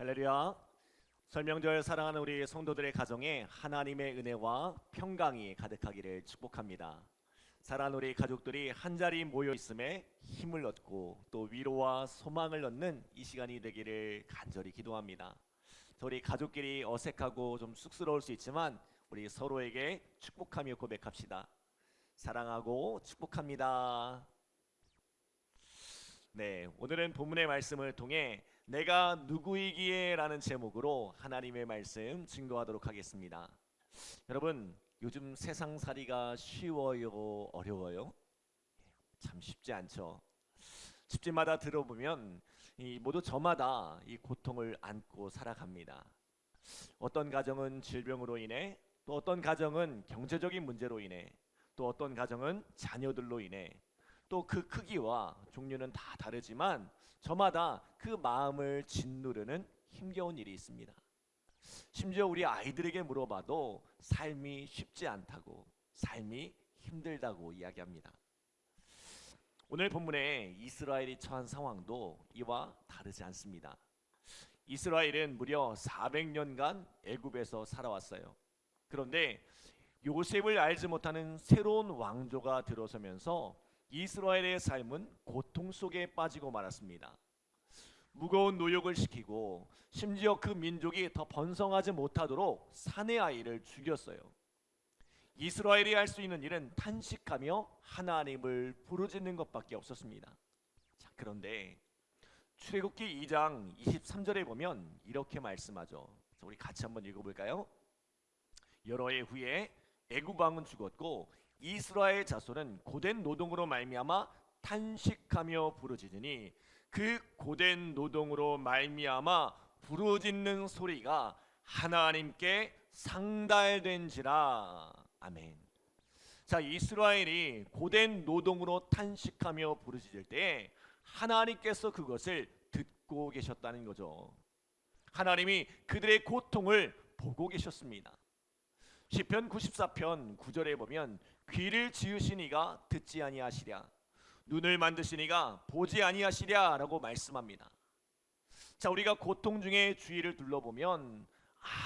할렐루야. 설명절 사랑하는 우리 성도들의 가정에 하나님의 은혜와 평강이 가득하기를 축복합니다. 사랑하는 우리 가족들이 한자리 모여 있음에 힘을 얻고 또 위로와 소망을 얻는 이 시간이 되기를 간절히 기도합니다. 우리 가족끼리 어색하고 좀 쑥스러울 수 있지만 우리 서로에게 축복하며 고백합시다. 사랑하고 축복합니다. 네, 오늘은 본문의 말씀을 통해 내가 누구이기에 라는 제목으로 하나님의 말씀 증거하도록 하겠습니다. 여러분, 요즘 세상살이가 쉬워요, 어려워요? 참 쉽지 않죠. 집집마다 들어보면 모두 저마다 이 고통을 안고 살아갑니다. 어떤 가정은 질병으로 인해, 또 어떤 가정은 경제적인 문제로 인해, 또 어떤 가정은 자녀들로 인해, 또 그 크기와 종류는 다 다르지만 저마다 그 마음을 짓누르는 힘겨운 일이 있습니다. 심지어 우리 아이들에게 물어봐도 삶이 쉽지 않다고, 삶이 힘들다고 이야기합니다. 오늘 본문에 이스라엘이 처한 상황도 이와 다르지 않습니다. 이스라엘은 무려 400년간 애굽에서 살아왔어요. 그런데 요셉을 알지 못하는 새로운 왕조가 들어서면서 이스라엘의 삶은 고통 속에 빠지고 말았습니다. 무거운 노역을 시키고 심지어 그 민족이 더 번성하지 못하도록 사내 아이를 죽였어요. 이스라엘이 할 수 있는 일은 탄식하며 하나님을 부르짖는 것밖에 없었습니다. 자, 그런데 출애굽기 2장 23절에 보면 이렇게 말씀하죠. 자, 우리 같이 한번 읽어볼까요? 여러 해 후에 애굽 왕은 죽었고 이스라엘 자손은 고된 노동으로 말미암아 탄식하며 부르짖으니 그 고된 노동으로 말미암아 부르짖는 소리가 하나님께 상달된지라. 아멘. 자, 이스라엘이 고된 노동으로 탄식하며 부르짖을 때 하나님께서 그것을 듣고 계셨다는 거죠. 하나님이 그들의 고통을 보고 계셨습니다. 시편 94편 9절에 보면 귀를 지으시니가 듣지 아니하시랴, 눈을 만드시니가 보지 아니하시랴 라고 말씀합니다. 자, 우리가 고통 중에 주위를 둘러보면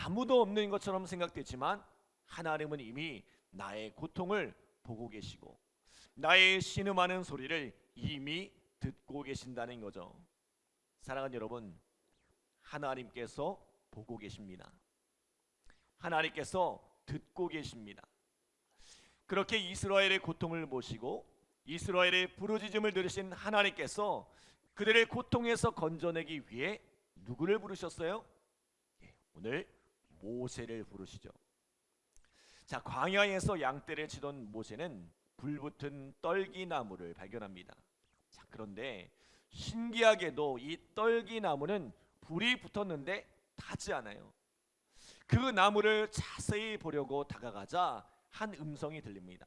아무도 없는 것처럼 생각되지만 하나님은 이미 나의 고통을 보고 계시고 나의 신음하는 소리를 이미 듣고 계신다는 거죠. 사랑하는 여러분, 하나님께서 보고 계십니다. 하나님께서 듣고 계십니다. 그렇게 이스라엘의 고통을 보시고 이스라엘의 부르짖음을 들으신 하나님께서 그들의 고통에서 건져내기 위해 누구를 부르셨어요? 오늘 모세를 부르시죠. 자, 광야에서 양떼를 치던 모세는 불붙은 떨기나무를 발견합니다. 자, 그런데 신기하게도 이 떨기나무는 불이 붙었는데 닿지 않아요. 그 나무를 자세히 보려고 다가가자 한 음성이 들립니다.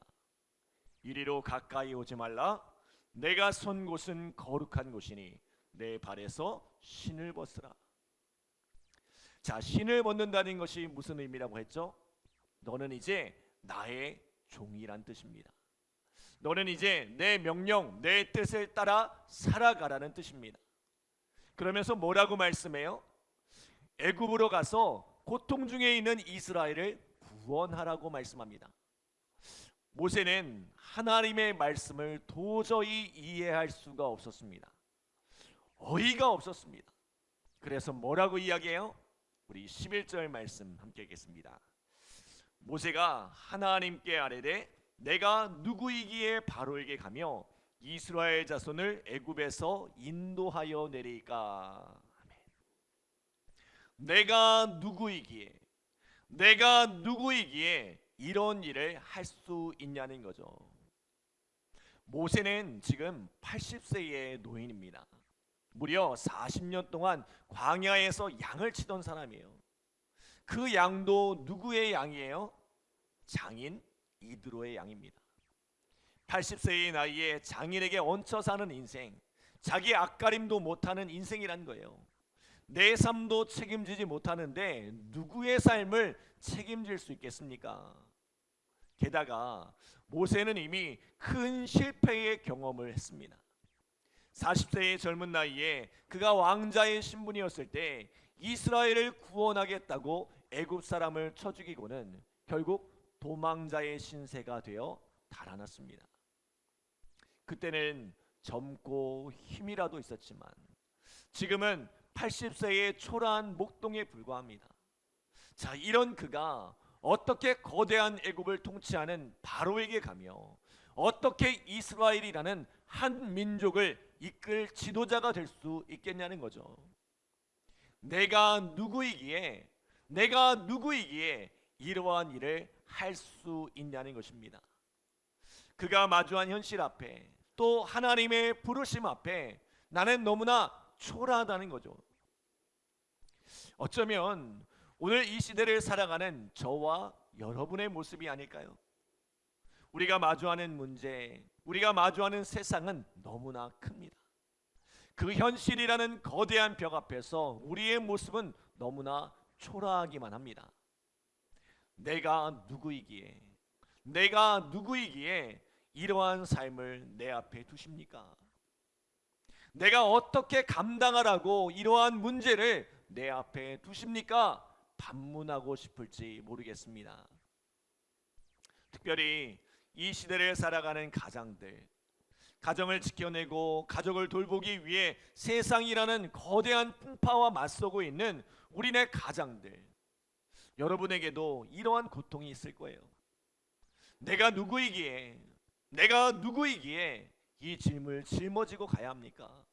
이리로 가까이 오지 말라. 내가 선 곳은 거룩한 곳이니 내 발에서 신을 벗으라. 자, 신을 벗는다는 것이 무슨 의미라고 했죠? 너는 이제 나의 종이란 뜻입니다. 너는 이제 내 명령, 내 뜻을 따라 살아가라는 뜻입니다. 그러면서 뭐라고 말씀해요? 애굽으로 가서 고통 중에 있는 이스라엘을 구원하라고 말씀합니다. 모세는 하나님의 말씀을 도저히 이해할 수가 없었습니다. 어이가 없었습니다. 그래서 뭐라고 이야기해요? 우리 11절 말씀 함께 읽겠습니다. 모세가 하나님께 아뢰되 내가 누구이기에 바로에게 가며 이스라엘 자손을 애굽에서 인도하여 내리까. 아멘. 내가 누구이기에 이런 일을 할 수 있냐는 거죠. 모세는 지금 80세의 노인입니다. 무려 40년 동안 광야에서 양을 치던 사람이에요. 그 양도 누구의 양이에요? 장인 이드로의 양입니다. 80세의 나이에 장인에게 얹혀 사는 인생, 자기 앞가림도 못하는 인생이란 거예요. 내 삶도 책임지지 못하는데 누구의 삶을 책임질 수 있겠습니까? 게다가 모세는 이미 큰 실패의 경험을 했습니다. 40세의 젊은 나이에 그가 왕자의 신분이었을 때 이스라엘을 구원하겠다고 애굽 사람을 쳐 죽이고는 결국 도망자의 신세가 되어 달아났습니다. 그때는 젊고 힘이라도 있었지만 지금은 80세의 초라한 목동에 불과합니다. 자, 이런 그가 어떻게 거대한 애굽을 통치하는 바로에게 가며 어떻게 이스라엘이라는 한 민족을 이끌 지도자가 될 수 있겠냐는 거죠. 내가 누구이기에 이러한 일을 할 수 있냐는 것입니다. 그가 마주한 현실 앞에 또 하나님의 부르심 앞에 나는 너무나 초라하다는 거죠. 어쩌면 오늘 이 시대를 살아가는 저와 여러분의 모습이 아닐까요? 우리가 마주하는 문제, 우리가 마주하는 세상은 너무나 큽니다. 그 현실이라는 거대한 벽 앞에서 우리의 모습은 너무나 초라하기만 합니다. 내가 누구이기에 이러한 삶을 내 앞에 두십니까? 내가 어떻게 감당하라고 이러한 문제를 내 앞에 두십니까? 반문하고 싶을지 모르겠습니다. 특별히 이 시대를 살아가는 가장들, 가정을 지켜내고 가족을 돌보기 위해 세상이라는 거대한 풍파와 맞서고 있는 우리네 가장들, 여러분에게도 이러한 고통이 있을 거예요. 내가 누구이기에 이 짐을 짊어지고 가야 합니까?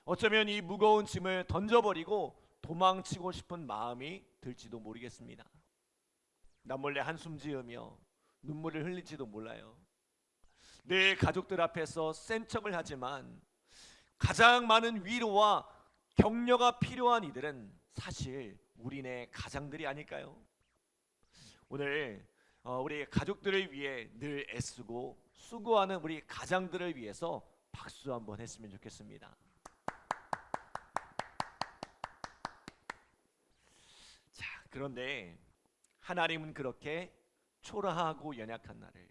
어쩌면 이 무거운 짐을 던져버리고 도망치고 싶은 마음이 들지도 모르겠습니다. 남몰래 한숨 지으며 눈물을 흘릴지도 몰라요. 늘 가족들 앞에서 센 척을 하지만 가장 많은 위로와 격려가 필요한 이들은 사실 우리네 가장들이 아닐까요? 오늘 우리 가족들을 위해 늘 애쓰고 수고하는 우리 가장들을 위해서 박수 한번 했으면 좋겠습니다. 자, 그런데 하나님은 그렇게 초라하고 연약한 나를,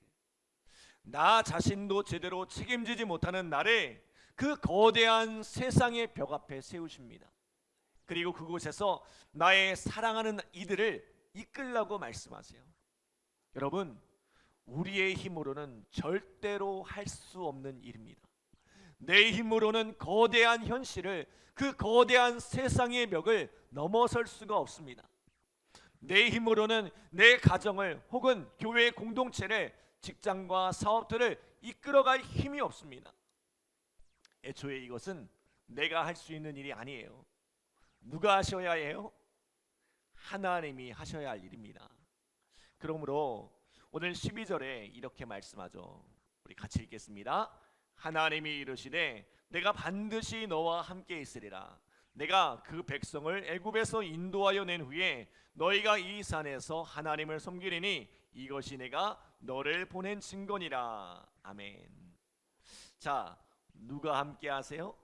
나 자신도 제대로 책임지지 못하는 나를 그 거대한 세상의 벽 앞에 세우십니다. 그리고 그곳에서 나의 사랑하는 이들을 이끌라고 말씀하세요. 여러분, 우리의 힘으로는 절대로 할 수 없는 일입니다. 내 힘으로는 거대한 현실을, 그 거대한 세상의 벽을 넘어설 수가 없습니다. 내 힘으로는 내 가정을 혹은 교회 공동체를, 직장과 사업들을 이끌어갈 힘이 없습니다. 애초에 이것은 내가 할 수 있는 일이 아니에요. 누가 하셔야 해요? 하나님이 하셔야 할 일입니다. 그러므로 오늘 12절에 이렇게 말씀하죠. 우리 같이 읽겠습니다. 하나님이 이르시되 내가 반드시 너와 함께 있으리라. 내가 그 백성을 애굽에서 인도하여 낸 후에 너희가 이 산에서 하나님을 섬기리니 이것이 내가 너를 보낸 증거니라. 아멘. 자, 누가 함께 하세요?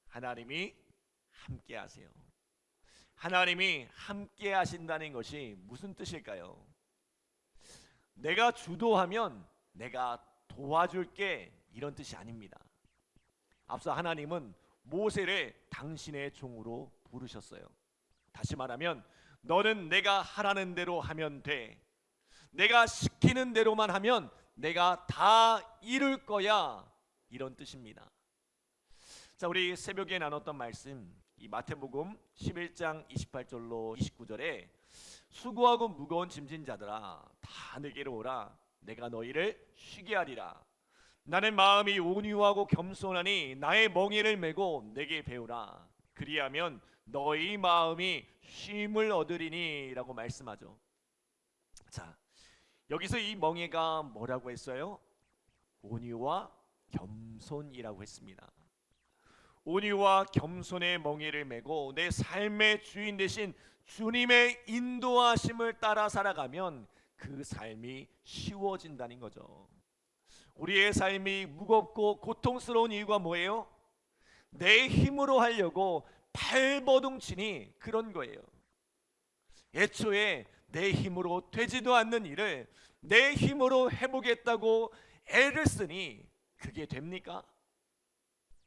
하나님이 함께 하세요. 하나님이 함께 하신다는 것이 무슨 뜻일까요? 내가 주도하면 내가 도와줄게, 이런 뜻이 아닙니다. 앞서 하나님은 모세를 당신의 종으로 부르셨어요. 다시 말하면 너는 내가 하라는 대로 하면 돼. 내가 시키는 대로만 하면 내가 다 이룰 거야, 이런 뜻입니다. 자, 우리 새벽에 나눴던 말씀, 이 마태복음 11장 28절로 29절에 수고하고 무거운 짐진 자들아 다 내게로 오라. 내가 너희를 쉬게 하리라. 나는 마음이 온유하고 겸손하니 나의 멍에를 메고 내게 배우라. 그리하면 너희 마음이 쉼을 얻으리니 라고 말씀하죠. 자, 여기서 이 멍에가 뭐라고 했어요? 온유와 겸손이라고 했습니다. 온유와 겸손의 멍에를 메고 내 삶의 주인 되신 주님의 인도하심을 따라 살아가면 그 삶이 쉬워진다는 거죠. 우리의 삶이 무겁고 고통스러운 이유가 뭐예요? 내 힘으로 하려고 발버둥치니 그런 거예요. 애초에 내 힘으로 되지도 않는 일을 내 힘으로 해보겠다고 애를 쓰니 그게 됩니까?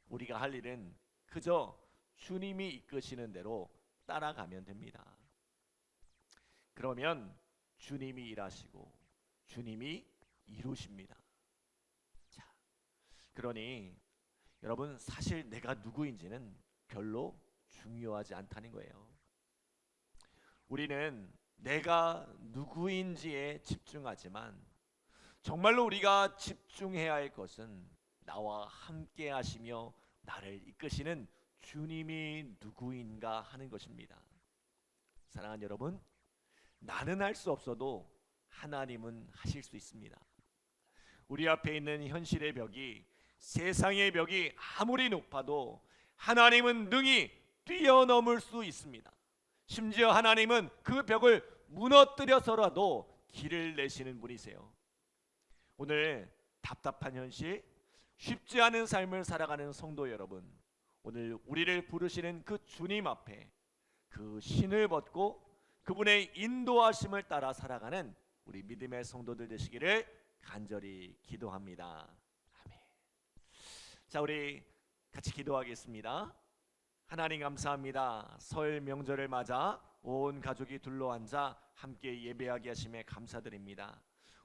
우리가 할 일은 그저 주님이 이끄시는 대로 따라가면 됩니다. 그러면 주님이 일하시고 주님이 이루십니다. 자, 그러니 여러분, 사실 내가 누구인지는 별로 중요하지 않다는 거예요. 우리는 내가 누구인지에 집중하지만 정말로 우리가 집중해야 할 것은 나와 함께 하시며 나를 이끄시는 주님이 누구인가 하는 것입니다. 사랑하는 여러분, 나는 할 수 없어도 하나님은 하실 수 있습니다. 우리 앞에 있는 현실의 벽이, 세상의 벽이 아무리 높아도 하나님은 능히 뛰어넘을 수 있습니다. 심지어 하나님은 그 벽을 무너뜨려서라도 길을 내시는 분이세요. 오늘 답답한 현실, 쉽지 않은 삶을 살아가는 성도 여러분, 오늘 우리를 부르시는 그 주님 앞에 그 신을 벗고 그분의 인도하심을 따라 살아가는 우리 믿음의 성도들 되시기를 간절히 기도합니다. 아멘. 자, 우리 같이 기도하겠습니다. 하나님 감사합니다. 설 명절을 맞아 온 가족이 둘러앉아 함께 예배하게 하심에 감사드립니다.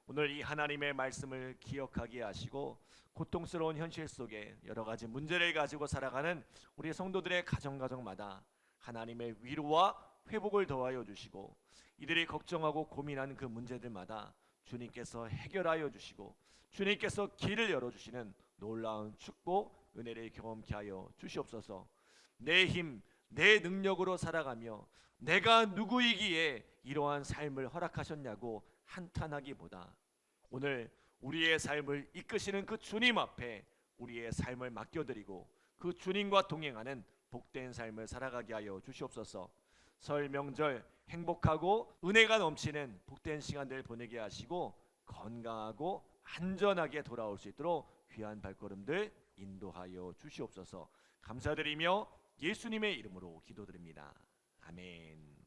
오늘 이 하나님의 말씀을 기억하게 하시고 고통스러운 현실 속에 여러 가지 문제를 가지고 살아가는 우리 성도들의 가정마다 하나님의 위로와 회복을 더하여 주시고 이들이 걱정하고 고민하는 그 문제들마다 주님께서 해결하여 주시고 주님께서 길을 열어주시는 놀라운 축복, 은혜를 경험케 하여 주시옵소서. 내 힘, 내 능력으로 살아가며 내가 누구이기에 이러한 삶을 허락하셨냐고 한탄하기보다 오늘 우리의 삶을 이끄시는 그 주님 앞에 우리의 삶을 맡겨드리고 그 주님과 동행하는 복된 삶을 살아가게 하여 주시옵소서. 설 명절 행복하고 은혜가 넘치는 복된 시간들 보내게 하시고 건강하고 안전하게 돌아올 수 있도록 귀한 발걸음들 인도하여 주시옵소서. 감사드리며 예수님의 이름으로 기도드립니다. 아멘.